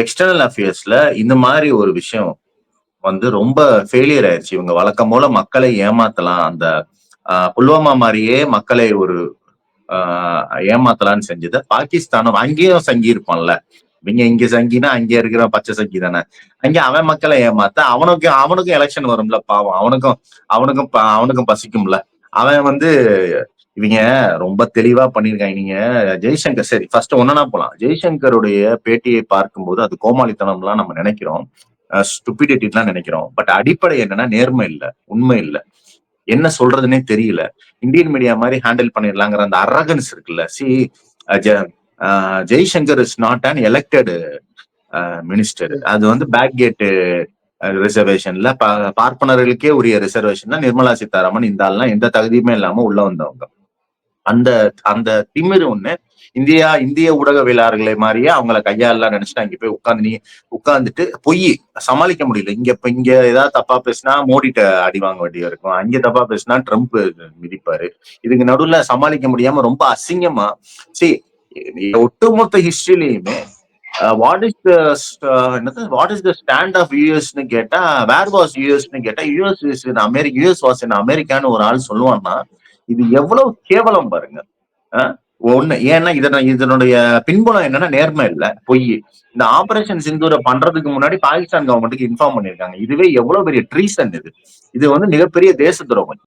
External அஃபேர்ஸ்ல இந்த மாதிரி ஒரு விஷயம் வந்து ரொம்ப ஃபெயிலியர் ஆயிருச்சு. இவங்க வழக்கம் போல மக்களை ஏமாத்தலாம். அந்த புல்வாமா மாரியே மக்களை ஒரு ஆ ஏமாத்தலான்னு செஞ்சத பாகிஸ்தானும் அங்கேயும் சங்கி இருப்பான்ல. இவங்க இங்க சங்கினா, அங்க இருக்கிற பச்சை சங்கி தானே. அங்க அவன் மக்களை ஏமாத்த அவனுக்கும் அவனுக்கும் எலக்ஷன் வரும்ல பாவம். அவனுக்கும் பசிக்கும்ல. அவன் வந்து இவங்க ரொம்ப தெளிவா பண்ணியிருக்காங்க. நீங்க ஜெய்சங்கர் சரி ஃபர்ஸ்ட் ஒன்னொன்னா போலாம். ஜெய்சங்கருடைய பேட்டியை பார்க்கும்போது அது கோமாளித்தனம்லாம் நம்ம நினைக்கிறோம். ஸ்டூபிடிட்டிலாம் நினைக்கிறோம். பட் அடிப்படை என்னன்னா நேர்மை இல்ல, உண்மை இல்ல. என்ன சொல்றதுன்னே தெரியல. இந்தியன் மீடியா மாரி ஹேண்டில் பண்ணிடலாங்கிற அந்த அரகன்ஸ் இருக்குல்ல. Jaishankar is not an elected minister. அது வந்து பேக் கேட் ரிசர்வேஷன்ல பார்ப்பனர்களுக்கே உரிய ரிசர்வேஷன்ல நிர்மலா சீதாராமன் இந்த ஆள்லாம் எந்த தகுதியுமே இல்லாம உள்ள வந்தவங்க. அந்த அந்த திமிரு ஒண்ணு இந்திய ஊடகவியலாளர்களை மாதிரியே அவங்கள கையாளலாம் நினைச்சிட்டு அங்க போய் உட்கார்ந்துட்டு பொய் சமாளிக்க முடியல. இங்க ஏதாவது தப்பா பேசினா மோடிட்ட அடி வாங்க வேண்டியது இருக்கும். அங்க தப்பா பேசினா ட்ரம்ப் மிதிப்பாரு. இதுக்கு நடுவுல சமாளிக்க முடியாம ரொம்ப அசிங்கமா ஒட்டுமொத்த ஹிஸ்டரியிலயுமே what is what is the stand of யூஎஸ்ன்னு கேட்டா வேர் வாஸ் யூஎஸ்ன்னு கேட்டா யூஎஸ் வாஸ் இன் அமெரிக்கான்னு ஒரு ஆள் சொல்லுவான்னா இது எவ்வளவு கேவலம் பாருங்க. ஒண்ணு ஏன்னா இதனுடைய பின்புலம் என்னன்னா நேர்மை இல்ல பொய். இந்த ஆபரேஷன் சிந்தூரை பண்றதுக்கு முன்னாடி பாகிஸ்தான் கவர்மெண்ட்டுக்கு இன்ஃபார்ம் பண்ணிருக்காங்க. இதுவே எவ்வளவு பெரிய ட்ரீசன் இது. இது வந்து மிகப்பெரிய தேச துரோகம்.